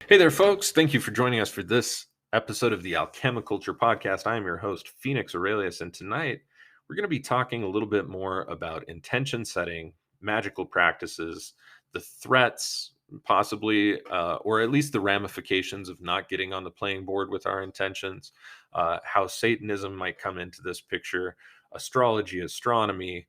Hey there, folks. Thank you for joining us for this episode of the Alchemi-Culture podcast. I am your host, Phoenix Aurelius, and tonight we're going to be talking a little bit more about intention setting, magical practices, the threats, possibly, or at least the ramifications of not getting on the playing board with our intentions, how Satanism might come into this picture, astrology, astronomy.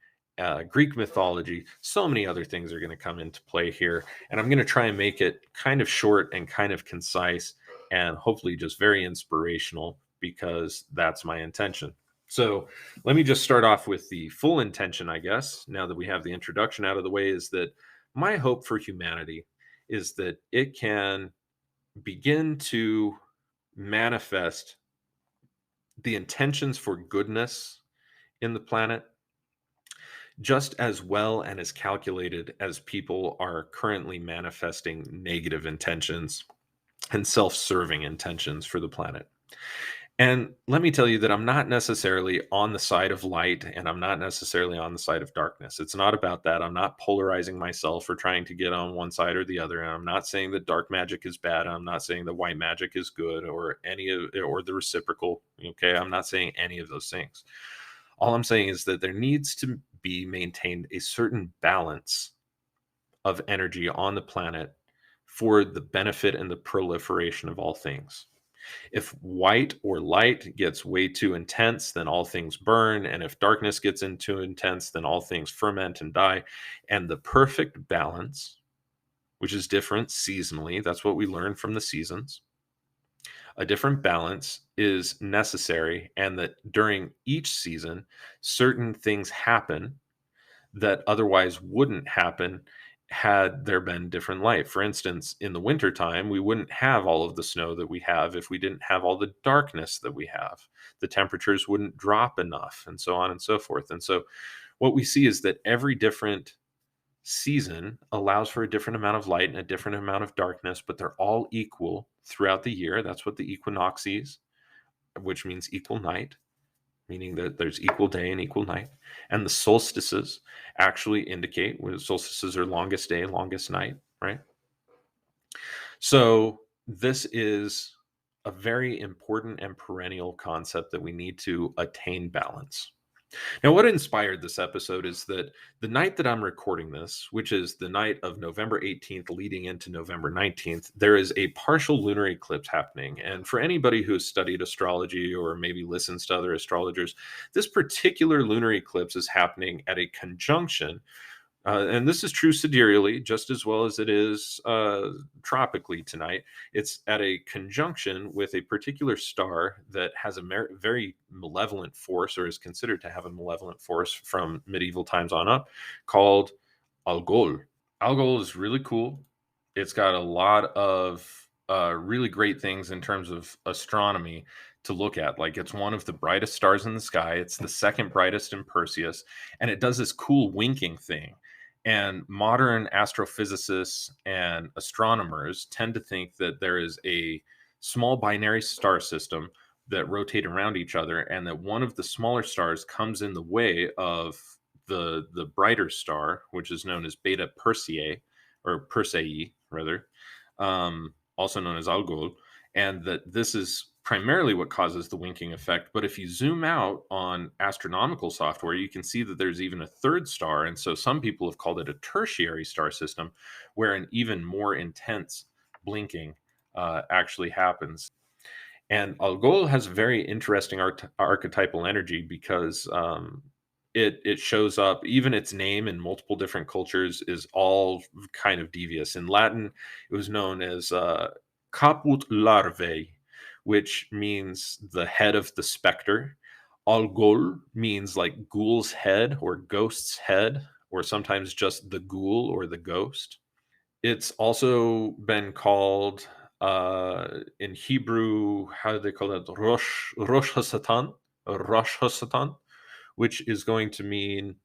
Greek mythology, so many other things are going to come into play here, and I'm going to try and make it kind of short and kind of concise and hopefully just very inspirational because that's my intention. So let me just start off with the full intention, I guess, now that we have the introduction out of the way, is that my hope for humanity is that it can begin to manifest the intentions for goodness in the planet just as well and as calculated as people are currently manifesting negative intentions and self-serving intentions for the planet. And let me tell you that I'm not necessarily on the side of light and I'm not necessarily on the side of darkness. It's not about that. I'm not polarizing myself or trying to get on one side or the other. And I'm not saying that dark magic is bad. I'm not saying that white magic is good or any of or the reciprocal. Okay. I'm not saying any of those things. All I'm saying is that there needs to be maintained a certain balance of energy on the planet for the benefit and the proliferation of all things. If white or light gets way too intense, then all things burn. And if darkness gets in too intense, then all things ferment and die. And the perfect balance, which is different seasonally, that's what we learn from the seasons. A different balance is necessary, and that during each season, certain things happen that otherwise wouldn't happen had there been different light. For instance, in the wintertime, we wouldn't have all of the snow that we have if we didn't have all the darkness that we have. The temperatures wouldn't drop enough, and so on and so forth. And so, what we see is that every different season allows for a different amount of light and a different amount of darkness, but they're all equal throughout the year. That's what the equinoxes, which means equal night, meaning that there's equal day and equal night. And the solstices actually indicate when solstices are longest day, longest night, right? So this is a very important and perennial concept that we need to attain balance. Now, what inspired this episode is that the night that I'm recording this, which is the night of November 18th leading into November 19th, there is a partial lunar eclipse happening. And for anybody who has studied astrology or maybe listens to other astrologers, this particular lunar eclipse is happening at a conjunction. And this is true sidereally just as well as it is tropically tonight. It's at a conjunction with a particular star that has a very malevolent force, or is considered to have a malevolent force from medieval times on up, called Algol. Algol is really cool. It's got a lot of really great things in terms of astronomy to look at. Like, it's one of the brightest stars in the sky. It's the second brightest in Perseus, and it does this cool winking thing. And modern astrophysicists and astronomers tend to think that there is a small binary star system that rotate around each other, and that one of the smaller stars comes in the way of the brighter star, which is known as Beta Persei, or Persei rather, also known as Algol, and that this is primarily what causes the winking effect. But if you zoom out on astronomical software, you can see that there's even a third star. And so some people have called it a tertiary star system, where an even more intense blinking actually happens. And Algol has very interesting archetypal energy because it shows up. Even its name in multiple different cultures is all kind of devious. In Latin, it was known as caput larvae, which means the head of the specter. Algol means like ghoul's head or ghost's head, or sometimes just the ghoul or the ghost. It's also been called in Hebrew, how do they call it? Rosh Hasatan, Rosh Hasatan, which is going to mean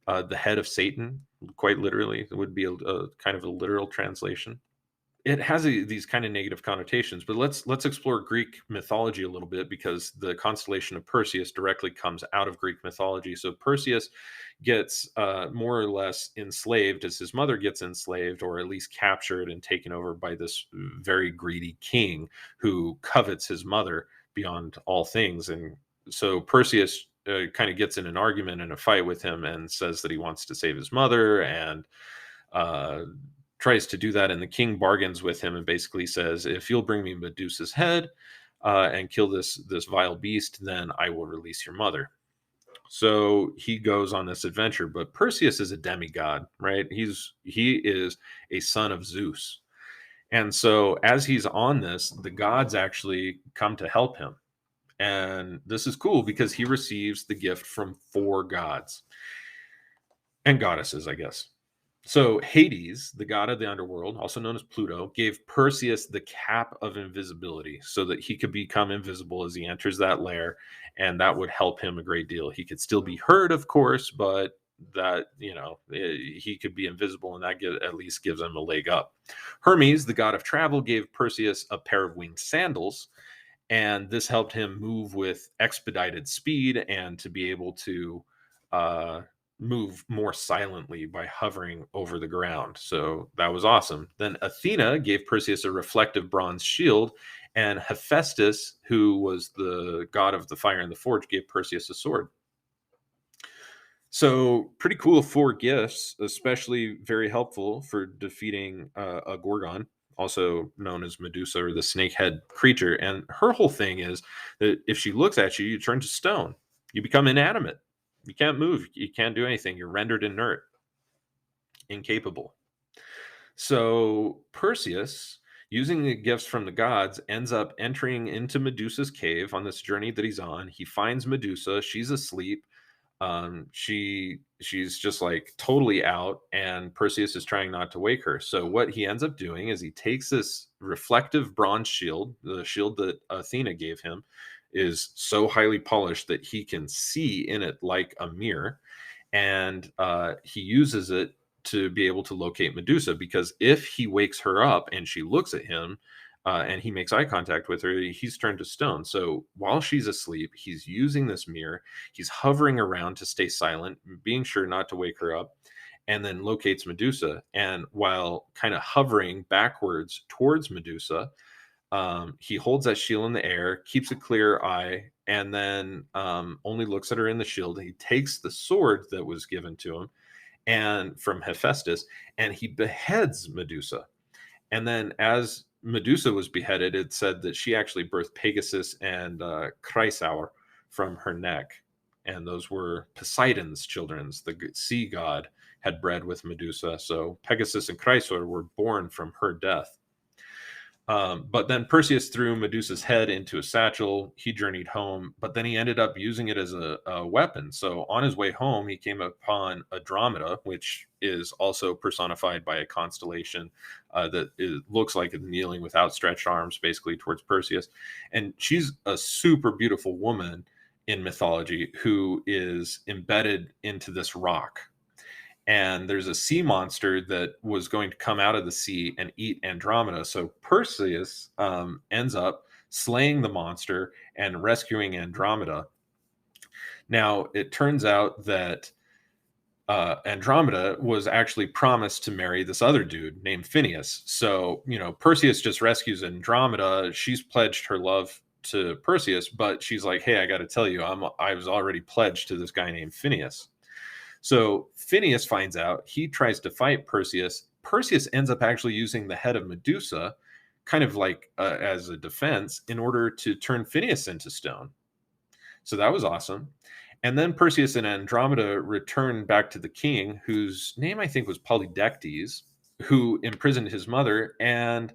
the head of Satan. Quite literally, it would be a kind of a literal translation. it has these kind of negative connotations, but let's explore Greek mythology a little bit because the constellation of Perseus directly comes out of Greek mythology. So Perseus gets more or less enslaved as his mother gets enslaved, or at least captured and taken over by this very greedy king who covets his mother beyond all things. And so Perseus kind of gets in an argument and a fight with him and says that he wants to save his mother, and uh, tries to do that, and the king bargains with him and basically says, "If you'll bring me Medusa's head and kill this vile beast, then I will release your mother." So he goes on this adventure, but Perseus is a demigod, right? He is a son of Zeus, and so as he's on this, the gods actually come to help him, and this is cool because he receives the gift from four gods and goddesses, I guess. So Hades, the god of the underworld, also known as Pluto, gave Perseus the cap of invisibility so that he could become invisible as he enters that lair, and that would help him a great deal. He could still be heard, of course, but that, he could be invisible, and that at least gives him a leg up. Hermes, the god of travel, gave Perseus a pair of winged sandals, and this helped him move with expedited speed and to be able to uh, move more silently by hovering over the ground. So that was awesome. Then Athena gave Perseus a reflective bronze shield, and Hephaestus, who was the god of the fire and the forge, gave Perseus a sword. So pretty cool four gifts, especially very helpful for defeating a Gorgon, also known as Medusa or the snakehead creature. And her whole thing is that if she looks at you, you turn to stone. You become inanimate. You can't move. You can't do anything. You're rendered inert, incapable. So Perseus, using the gifts from the gods, ends up entering into Medusa's cave on this journey that he's on. He finds Medusa. She's asleep. She's just like totally out, and Perseus is trying not to wake her. So what he ends up doing is he takes this reflective bronze shield. The shield that Athena gave him is so highly polished that he can see in it like a mirror, and he uses it to be able to locate Medusa, because if he wakes her up and she looks at him, and he makes eye contact with her, he's turned to stone. So while she's asleep, he's using this mirror. He's hovering around to stay silent, being sure not to wake her up, and then locates Medusa. And while kind of hovering backwards towards Medusa, he holds that shield in the air, keeps a clear eye, and then only looks at her in the shield. He takes the sword that was given to him and from Hephaestus, and he beheads Medusa. And then as Medusa was beheaded, it said that she actually birthed Pegasus and Chrysaor from her neck. And those were Poseidon's children. The sea god had bred with Medusa. So Pegasus and Chrysaor were born from her death. But then Perseus threw Medusa's head into a satchel. He journeyed home, but then he ended up using it as a weapon. So on his way home, he came upon Andromeda, which is also personified by a constellation looks like it's kneeling with outstretched arms, basically towards Perseus. And she's a super beautiful woman in mythology who is embedded into this rock, and there's a sea monster that was going to come out of the sea and eat Andromeda. So Perseus ends up slaying the monster and rescuing Andromeda. Now, it turns out that Andromeda was actually promised to marry this other dude named Phineas. So, Perseus just rescues Andromeda. She's pledged her love to Perseus, but she's like, "Hey, I got to tell you, I was already pledged to this guy named Phineas." So Phineas finds out, he tries to fight Perseus. Perseus ends up actually using the head of Medusa, kind of like as a defense, in order to turn Phineas into stone. So that was awesome. And then Perseus and Andromeda return back to the king, whose name I think was Polydectes, who imprisoned his mother. And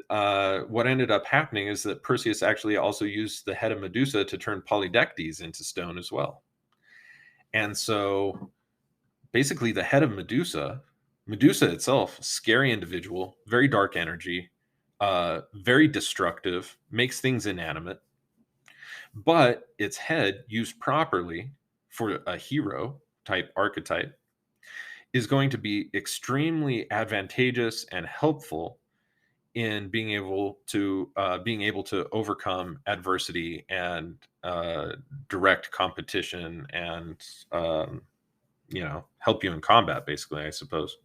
what ended up happening is that Perseus actually also used the head of Medusa to turn Polydectes into stone as well. And so basically the head of Medusa itself, scary individual, very dark energy, very destructive, makes things inanimate. But its head, used properly for a hero type archetype, is going to be extremely advantageous and helpful in being able to overcome adversity and direct competition and help you in combat, basically, I suppose.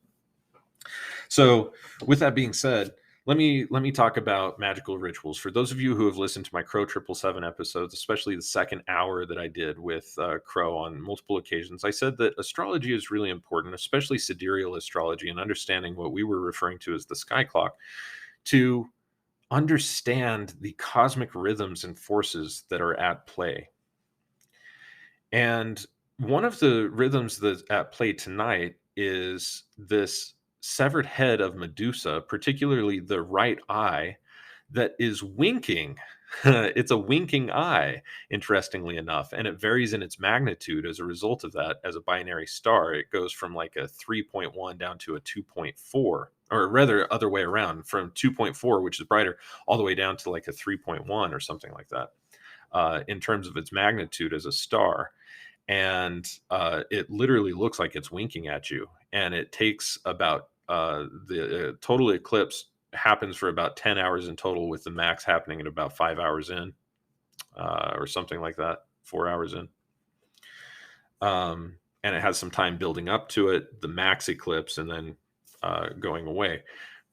So, with that being said, let me talk about magical rituals. For those of you who have listened to my Crow 777 episodes, especially the second hour that I did with Crow on multiple occasions, I said that astrology is really important, especially sidereal astrology, and understanding what we were referring to as the sky clock, to understand the cosmic rhythms and forces that are at play. And one of the rhythms that's at play tonight is this severed head of Medusa, particularly the right eye, that is winking. It's a winking eye, interestingly enough, and it varies in its magnitude as a result of that. As a binary star, it goes from like a 3.1 down to a 2.4, or rather, other way around, from 2.4, which is brighter, all the way down to like a 3.1 or something like that, in terms of its magnitude as a star. And it literally looks like it's winking at you. And it takes about the total eclipse happens for about 10 hours in total, with the max happening at about 5 hours in, or something like that, 4 hours in. And it has some time building up to it, the max eclipse, and then going away.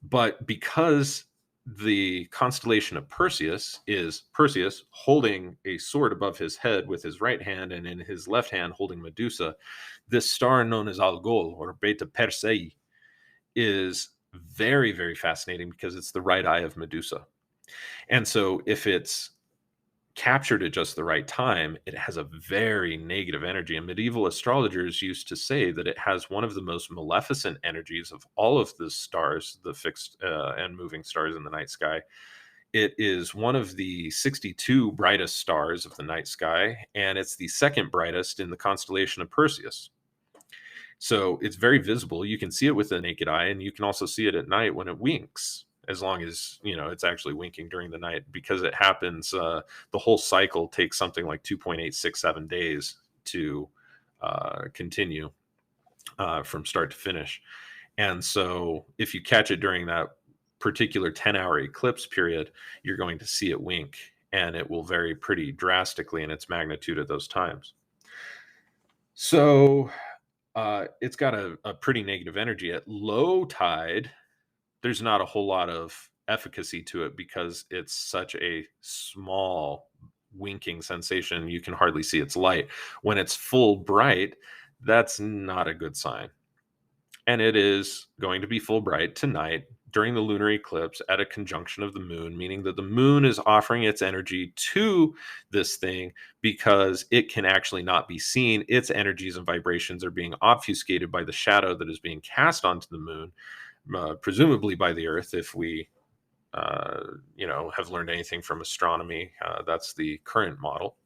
But because the constellation of Perseus is Perseus holding a sword above his head with his right hand, and in his left hand holding Medusa, this star known as Algol, or Beta Persei, is very, very fascinating because it's the right eye of Medusa. And so if it's captured at just the right time, it has a very negative energy. And medieval astrologers used to say that it has one of the most maleficent energies of all of the stars, the fixed and moving stars in the night sky. It is one of the 62 brightest stars of the night sky, and it's the second brightest in the constellation of Perseus. So it's very visible. You can see it with the naked eye, and you can also see it at night when it winks, as long as it's actually winking during the night, because it happens. The whole cycle takes something like 2.867 days to continue from start to finish. And so if you catch it during that particular 10-hour eclipse period, you're going to see it wink, and it will vary pretty drastically in its magnitude at those times. So it's got a pretty negative energy. At low tide, there's not a whole lot of efficacy to it because it's such a small winking sensation. You can hardly see its light. When it's full bright, that's not a good sign. And it is going to be full bright tonight during the lunar eclipse at a conjunction of the moon, meaning that the moon is offering its energy to this thing because it can actually not be seen. Its energies and vibrations are being obfuscated by the shadow that is being cast onto the moon, presumably by the Earth, if we have learned anything from astronomy. That's the current model.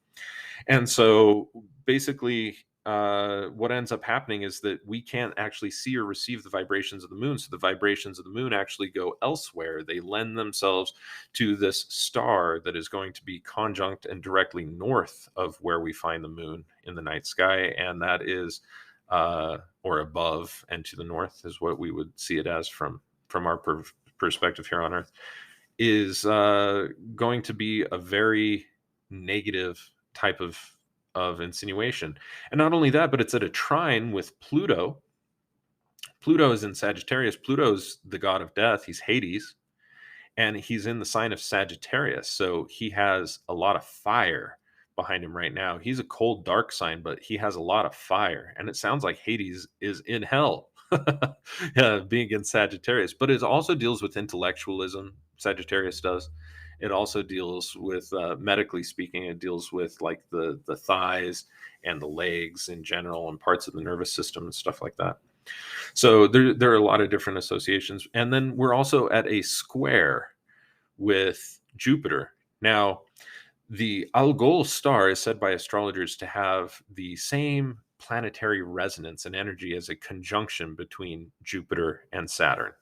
And so basically, what ends up happening is that we can't actually see or receive the vibrations of the moon. So the vibrations of the moon actually go elsewhere. They lend themselves to this star that is going to be conjunct and directly north of where we find the moon in the night sky. And that is, or above and to the north is what we would see it as from our perspective here on Earth, is going to be a very negative type of insinuation. And not only that, but it's at a trine with Pluto. Pluto is in Sagittarius. Pluto's the god of death. He's Hades, and he's in the sign of Sagittarius. So he has a lot of fire behind him right now. He's a cold, dark sign, but he has a lot of fire. And it sounds like Hades is in hell, being in Sagittarius. But it also deals with intellectualism. Sagittarius does. It also deals with, medically speaking, it deals with like the thighs and the legs in general, and parts of the nervous system and stuff like that. So there are a lot of different associations. And then we're also at a square with Jupiter. Now, the Algol star is said by astrologers to have the same planetary resonance and energy as a conjunction between Jupiter and Saturn.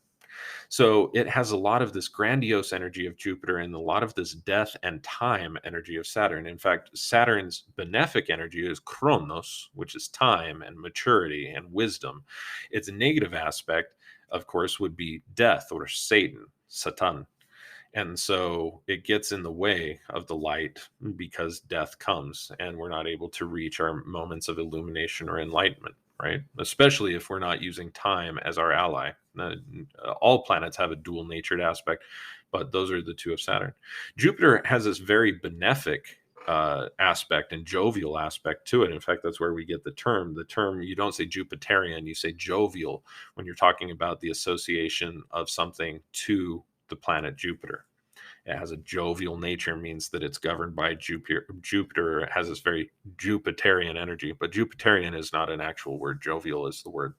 So it has a lot of this grandiose energy of Jupiter and a lot of this death and time energy of Saturn. In fact, Saturn's benefic energy is Chronos, which is time and maturity and wisdom. Its negative aspect, of course, would be death, or Satan, Satan. And so it gets in the way of the light because death comes and we're not able to reach our moments of illumination or enlightenment, right? Especially if we're not using time as our ally. All planets have a dual natured aspect, but those are the two of Saturn. Jupiter has this very benefic aspect and jovial aspect to it. In fact, that's where we get the term. The term, you don't say Jupiterian, you say jovial when you're talking about the association of something to the planet Jupiter. It has a jovial nature, means that it's governed by Jupiter. Jupiter has this very Jupiterian energy, but Jupiterian is not an actual word. Jovial is the word.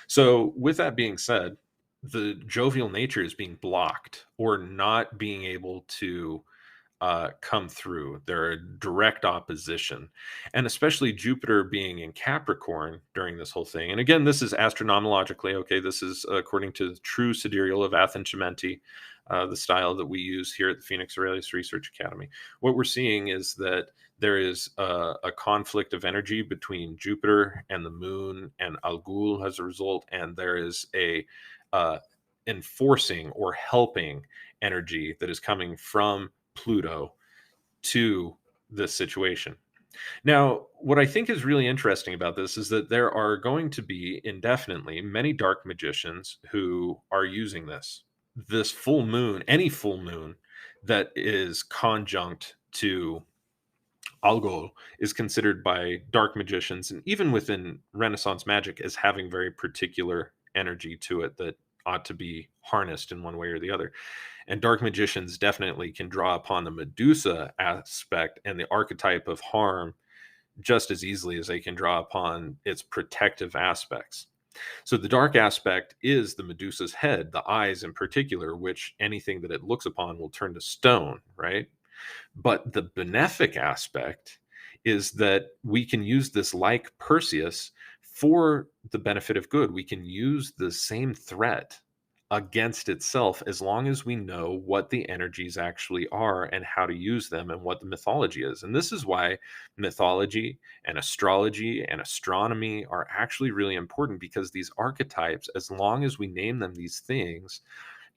So, with that being said, the jovial nature is being blocked or not being able to come through. They're a direct opposition. And especially Jupiter being in Capricorn during this whole thing. And again, this is astronomologically, okay, this is according to the true sidereal of Athens Chimenti, the style that we use here at the Phoenix Aurelius Research Academy. What we're seeing is that there is a conflict of energy between Jupiter and the moon and Algol as a result, and there is a uh, enforcing or helping energy that is coming from Pluto to this situation. Now, what I think is really interesting about this is that there are going to be indefinitely many dark magicians who are using this. This full moon, any full moon that is conjunct to Algol is considered by dark magicians and even within Renaissance magic as having very particular energy to it that ought to be harnessed in one way or the other. And dark magicians definitely can draw upon the Medusa aspect and the archetype of harm just as easily as they can draw upon its protective aspects. So the dark aspect is the Medusa's head, the eyes in particular, which anything that it looks upon will turn to stone, right? But the benefic aspect is that we can use this like Perseus for the benefit of good. We can use the same threat against itself as long as we know what the energies actually are and how to use them and what the mythology is. And this is why mythology and astrology and astronomy are actually really important, because these archetypes, as long as we name them these things,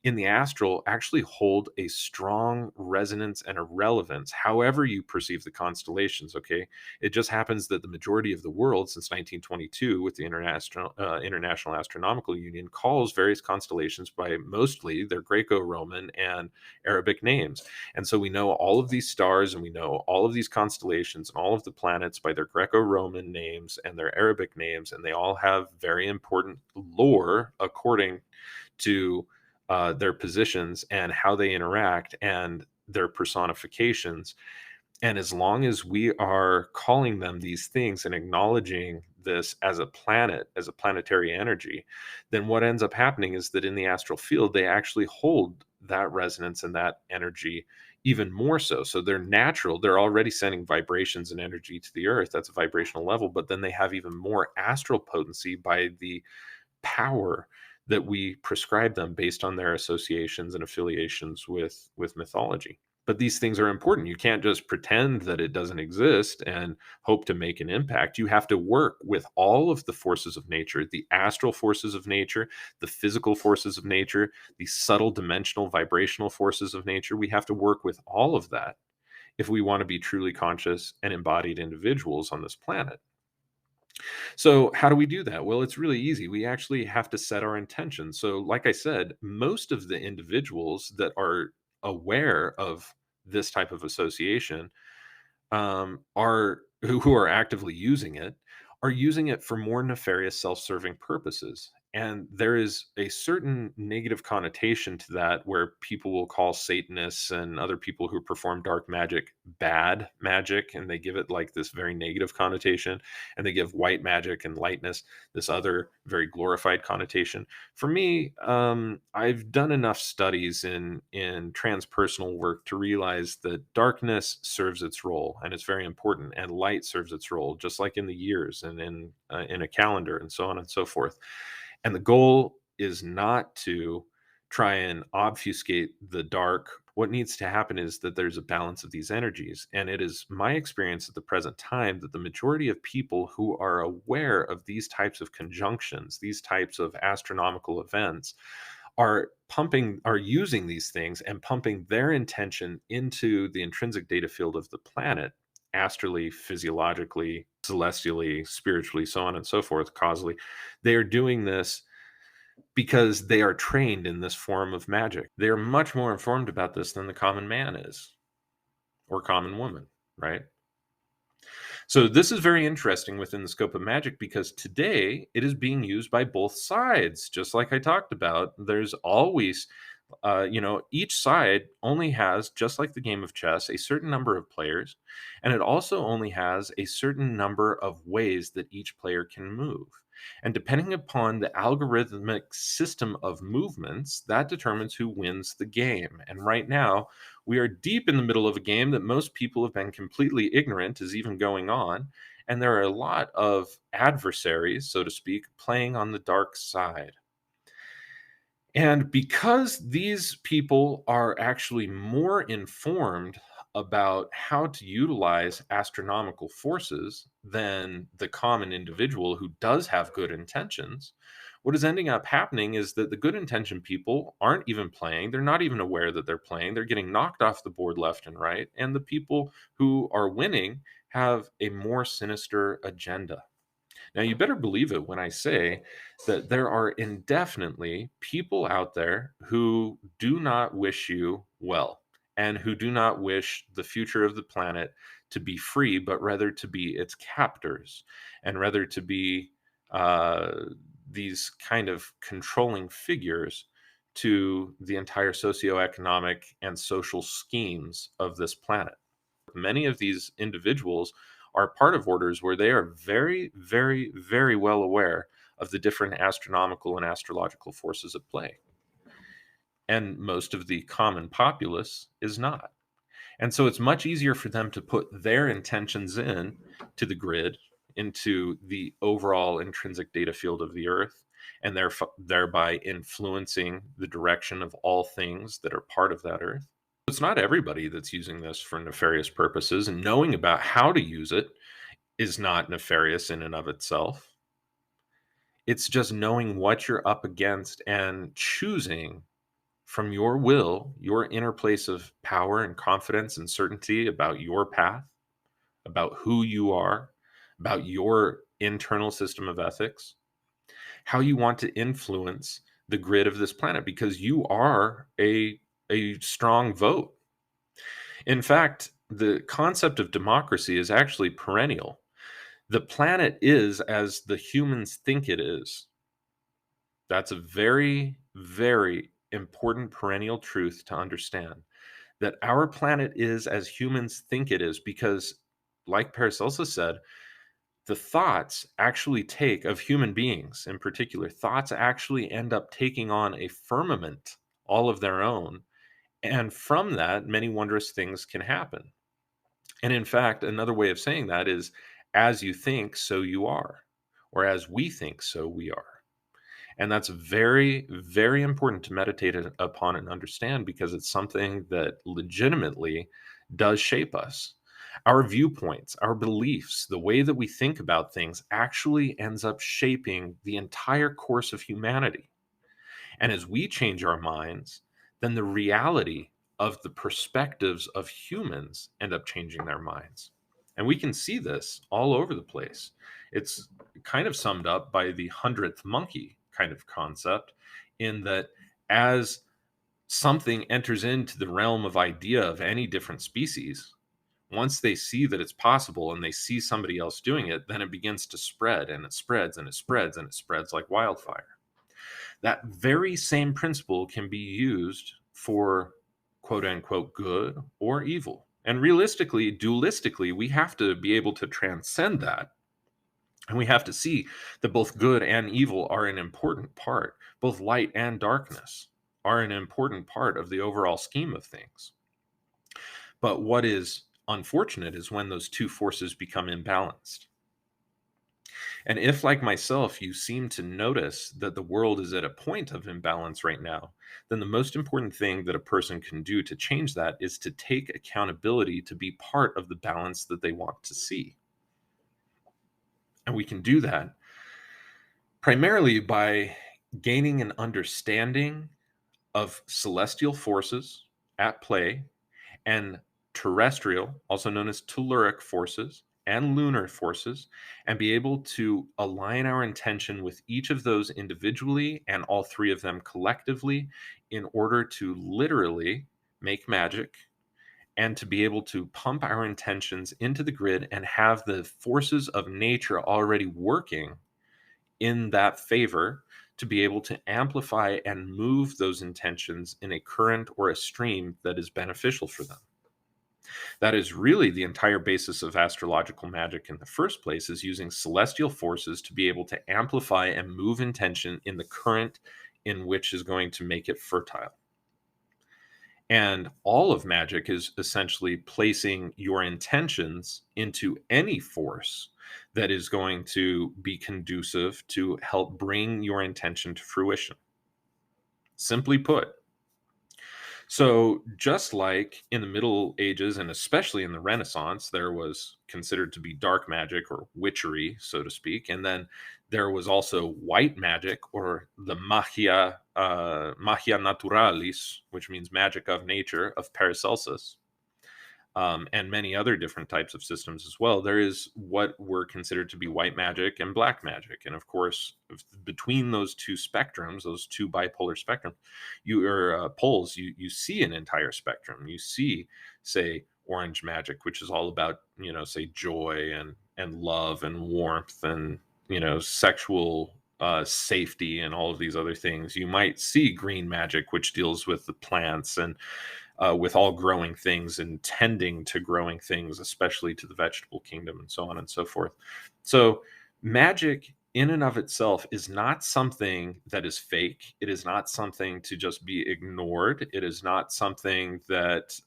in the astral actually hold a strong resonance and a relevance, however you perceive the constellations. Okay. It just happens that the majority of the world since 1922, with the International Astronomical Union, calls various constellations by mostly their Greco-Roman and Arabic names. And so we know all of these stars and we know all of these constellations and all of the planets by their Greco-Roman names and their Arabic names, and they all have very important lore according to their positions and how they interact and their personifications. And as long as we are calling them these things and acknowledging this as a planet, as a planetary energy, then what ends up happening is that in the astral field, they actually hold that resonance and that energy even more so. So they're natural, they're already sending vibrations and energy to the earth. That's a vibrational level, but then they have even more astral potency by the power that we prescribe them based on their associations and affiliations with mythology. But these things are important. You can't just pretend that it doesn't exist and hope to make an impact. You have to work with all of the forces of nature, the astral forces of nature, the physical forces of nature, the subtle dimensional vibrational forces of nature. We have to work with all of that if we want to be truly conscious and embodied individuals on this planet. So, how do we do that? Well, it's really easy. We actually have to set our intention. So, like I said, most of the individuals that are aware of this type of association are who are actively using it are using it for more nefarious self-serving purposes. And there is a certain negative connotation to that, where people will call Satanists and other people who perform dark magic bad magic, and they give it like this very negative connotation, and they give white magic and lightness this other very glorified connotation. For me, I've done enough studies in transpersonal work to realize that darkness serves its role, and it's very important, and light serves its role, just like in the years and in a calendar and so on and so forth. And the goal is not to try and obfuscate the dark. What needs to happen is that there's a balance of these energies. And it is my experience at the present time that the majority of people who are aware of these types of conjunctions, these types of astronomical events, are using these things and pumping their intention into the intrinsic data field of the planet, astrally, physiologically, celestially, spiritually, so on and so forth, causally. They are doing this because they are trained in this form of magic. They are much more informed about this than the common man is, or common woman, right? So this is very interesting within the scope of magic because today it is being used by both sides. Just like I talked about, there's always, each side only has, just like the game of chess, a certain number of players, and it also only has a certain number of ways that each player can move. And depending upon the algorithmic system of movements, that determines who wins the game. And right now, we are deep in the middle of a game that most people have been completely ignorant is even going on. And there are a lot of adversaries, so to speak, playing on the dark side. And because these people are actually more informed about how to utilize astronomical forces than the common individual who does have good intentions, what is ending up happening is that the good intention people aren't even playing. They're not even aware that they're playing. They're getting knocked off the board left and right. And the people who are winning have a more sinister agenda. Now, you better believe it when I say that there are indefinitely people out there who do not wish you well and who do not wish the future of the planet to be free, but rather to be its captors and rather to be these kind of controlling figures to the entire socioeconomic and social schemes of this planet. Many of these individuals are part of orders where they are very, very, very well aware of the different astronomical and astrological forces at play. And most of the common populace is not. And so it's much easier for them to put their intentions in to the grid, into the overall intrinsic data field of the earth, and thereby influencing the direction of all things that are part of that earth. It's not everybody that's using this for nefarious purposes, and knowing about how to use it is not nefarious in and of itself. It's just knowing what you're up against and choosing from your will, your inner place of power and confidence and certainty about your path, about who you are, about your internal system of ethics, how you want to influence the grid of this planet, because you are a strong vote. In fact, the concept of democracy is actually perennial. The planet is as the humans think it is. That's a very, very important perennial truth to understand, that our planet is as humans think it is, because, like Paracelsus said, the thoughts actually take of human beings in particular, thoughts actually end up taking on a firmament all of their own. And from that, many wondrous things can happen. And in fact, another way of saying that is, as you think, so you are, or as we think, so we are. And that's very, very important to meditate upon and understand, because it's something that legitimately does shape us. Our viewpoints, our beliefs, the way that we think about things actually ends up shaping the entire course of humanity. And as we change our minds, then the reality of the perspectives of humans end up changing their minds. And we can see this all over the place. It's kind of summed up by the 100th monkey kind of concept, in that as something enters into the realm of idea of any different species, once they see that it's possible and they see somebody else doing it, then it begins to spread, and it spreads and it spreads and it spreads like wildfire. That very same principle can be used for quote unquote good or evil. And realistically, dualistically, we have to be able to transcend that. And we have to see that both good and evil are an important part, both light and darkness are an important part of the overall scheme of things. But what is unfortunate is when those two forces become imbalanced. And if, like myself, you seem to notice that the world is at a point of imbalance right now, then the most important thing that a person can do to change that is to take accountability to be part of the balance that they want to see. And we can do that primarily by gaining an understanding of celestial forces at play and terrestrial, also known as telluric forces, and lunar forces, and be able to align our intention with each of those individually and all three of them collectively in order to literally make magic and to be able to pump our intentions into the grid and have the forces of nature already working in that favor to be able to amplify and move those intentions in a current or a stream that is beneficial for them. That is really the entire basis of astrological magic in the first place, is using celestial forces to be able to amplify and move intention in the current in which is going to make it fertile. And all of magic is essentially placing your intentions into any force that is going to be conducive to help bring your intention to fruition. Simply put, so, just like in the Middle Ages and especially in the Renaissance, there was considered to be dark magic or witchery, so to speak. And then there was also white magic or the magia naturalis, which means magic of nature of Paracelsus, and many other different types of systems as well. There is what were considered to be white magic and black magic, and of course, between those two spectrums, those two bipolar spectrums, poles, you see an entire spectrum. You see, say, orange magic, which is all about say joy and love and warmth and sexual safety and all of these other things. You might see green magic, which deals with the plants and with all growing things and tending to growing things, especially to the vegetable kingdom and so on and so forth. So, magic in and of itself is not something that is fake. It is not something to just be ignored. It is not something that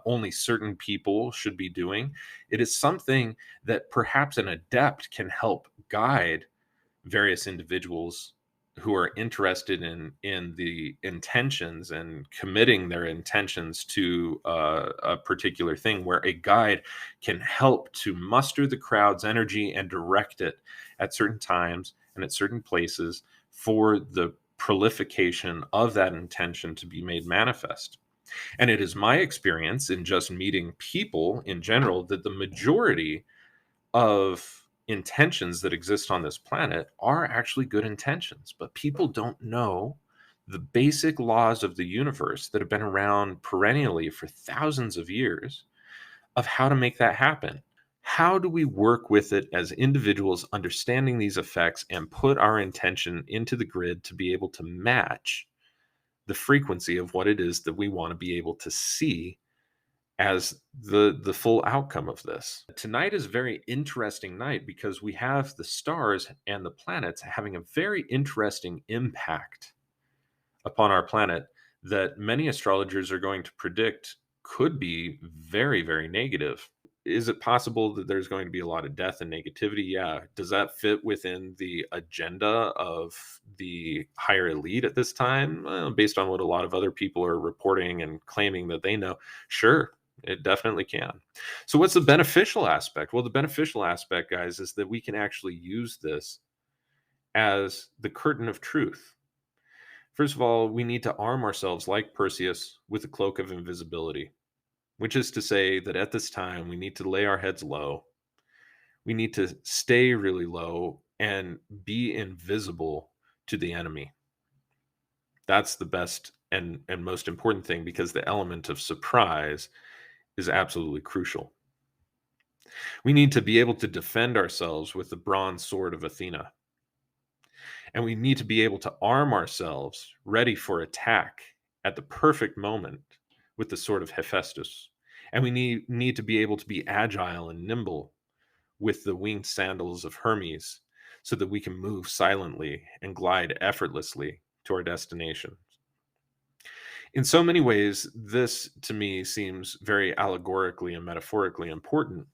only certain people should be doing. It is something that perhaps an adept can help guide various individuals who are interested in the intentions and committing their intentions to a particular thing, where a guide can help to muster the crowd's energy and direct it at certain times and at certain places for the prolification of that intention to be made manifest. And it is my experience in just meeting people in general that the majority of intentions that exist on this planet are actually good intentions, but people don't know the basic laws of the universe that have been around perennially for thousands of years of how to make that happen. How do we work with it as individuals, understanding these effects and put our intention into the grid to be able to match the frequency of what it is that we want to be able to see as the full outcome of this. Tonight is a very interesting night because we have the stars and the planets having a very interesting impact upon our planet that many astrologers are going to predict could be very, very negative. Is it possible that there's going to be a lot of death and negativity? Yeah. Does that fit within the agenda of the higher elite at this time? Well, based on what a lot of other people are reporting and claiming that they know, sure, it definitely can. So, what's the beneficial aspect? Well, the beneficial aspect, guys, is that we can actually use this as the curtain of truth. First of all, we need to arm ourselves like Perseus with a cloak of invisibility, which is to say that at this time we need to lay our heads low. We need to stay really low and be invisible to the enemy. That's the best and most important thing, because the element of surprise is absolutely crucial. We need to be able to defend ourselves with the bronze sword of Athena. And we need to be able to arm ourselves ready for attack at the perfect moment with the sword of Hephaestus. And we need to be able to be agile and nimble with the winged sandals of Hermes so that we can move silently and glide effortlessly to our destination. In so many ways, this to me seems very allegorically and metaphorically important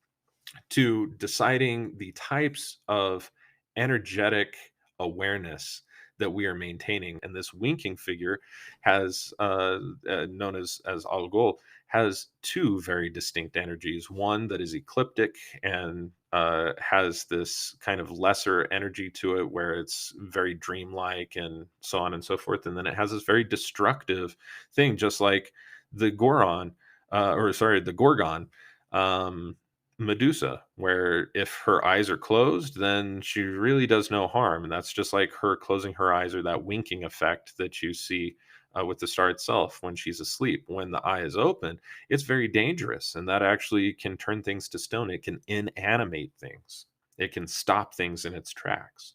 to deciding the types of energetic awareness that we are maintaining. And this winking figure has, known as Algol, has two very distinct energies. One that is ecliptic and has this kind of lesser energy to it, where it's very dreamlike and so on and so forth. And then it has this very destructive thing, just like the Goron, the Gorgon. Um, Medusa, where if her eyes are closed, then she really does no harm. And that's just like her closing her eyes, or that winking effect that you see with the star itself when she's asleep. When the eye is open, it's very dangerous. And that actually can turn things to stone. It can inanimate things, it can stop things in its tracks.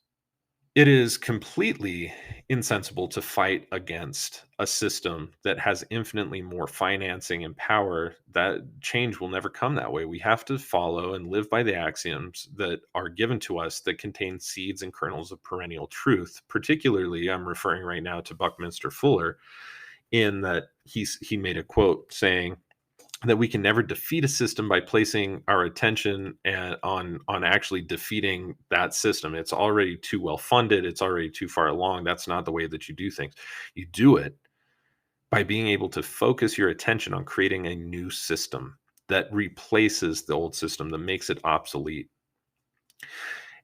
It is completely insensible to fight against a system that has infinitely more financing and power. That change will never come that way. We have to follow and live by the axioms that are given to us that contain seeds and kernels of perennial truth. Particularly, I'm referring right now to Buckminster Fuller, in that he made a quote saying that we can never defeat a system by placing our attention on actually defeating that system. It's already too well funded. It's already too far along. That's not the way that you do things. You do it by being able to focus your attention on creating a new system that replaces the old system, that makes it obsolete.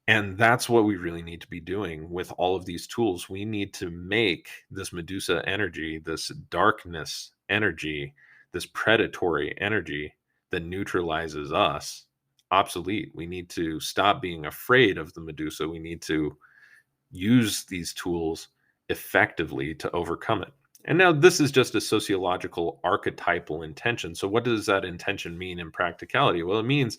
And that's what we really need to be doing with all of these tools. We need to make this Medusa energy, this darkness energy, this predatory energy that neutralizes us, obsolete. We need to stop being afraid of the Medusa. We need to use these tools effectively to overcome it. And now this is just a sociological archetypal intention. So what does that intention mean in practicality? Well, it means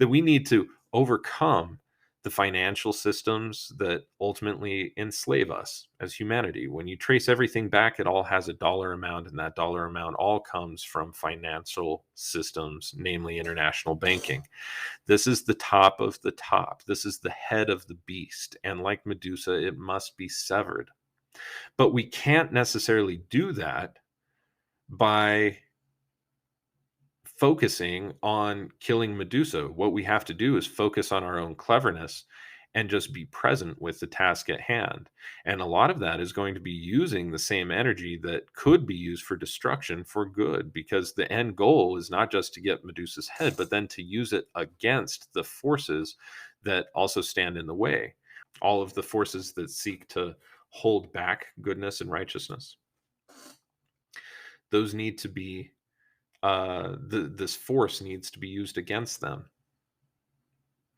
that we need to overcome the financial systems that ultimately enslave us as humanity. When you trace everything back, it all has a dollar amount, and that dollar amount all comes from financial systems, namely international banking. This is the top of the top. This is the head of the beast. And like Medusa, it must be severed. But we can't necessarily do that by focusing on killing Medusa. What we have to do is focus on our own cleverness and just be present with the task at hand. And a lot of that is going to be using the same energy that could be used for destruction for good, because the end goal is not just to get Medusa's head, but then to use it against the forces that also stand in the way. All of the forces that seek to hold back goodness and righteousness. Those need to be this force needs to be used against them.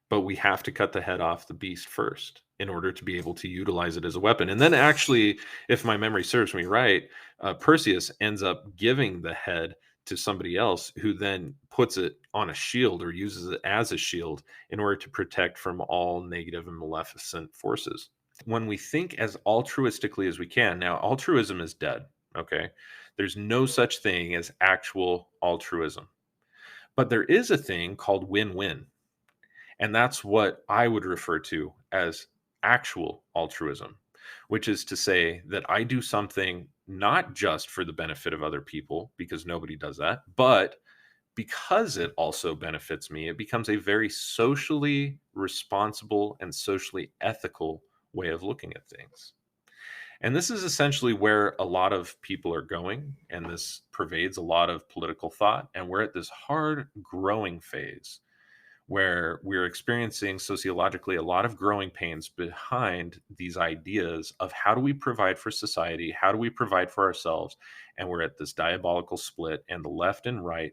But we have to cut the head off the beast first in order to be able to utilize it as a weapon. And then, actually, if my memory serves me right, Perseus ends up giving the head to somebody else, who then puts it on a shield or uses it as a shield in order to protect from all negative and maleficent forces. When we think as altruistically as we can, now altruism is dead, okay? There's no such thing as actual altruism. But there is a thing called win-win. And that's what I would refer to as actual altruism, which is to say that I do something not just for the benefit of other people, because nobody does that, but because it also benefits me. It becomes a very socially responsible and socially ethical way of looking at things. And this is essentially where a lot of people are going, and this pervades a lot of political thought. And we're at this hard growing phase where we're experiencing sociologically a lot of growing pains behind these ideas of how do we provide for society, how do we provide for ourselves. And we're at this diabolical split, and the left and right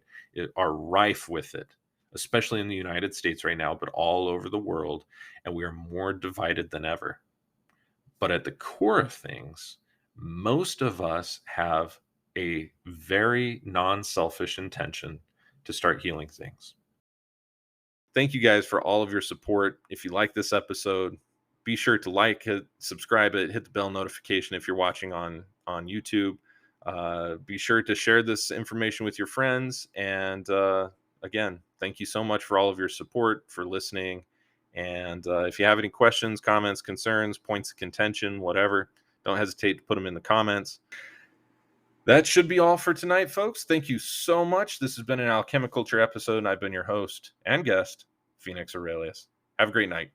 are rife with it, especially in the United States right now, but all over the world. And we are more divided than ever. But at the core of things, most of us have a very non-selfish intention to start healing things. Thank you guys for all of your support. If you like this episode, be sure to like it, subscribe it, hit the bell notification if you're watching on YouTube. Be sure to share this information with your friends. And again, thank you so much for all of your support, for listening. And if you have any questions, comments, concerns, points of contention, whatever, don't hesitate to put them in the comments. That should be all for tonight, folks. Thank you so much. This has been an Alchemi-Culture episode, and I've been your host and guest, Phoenix Aurelius. Have a great night.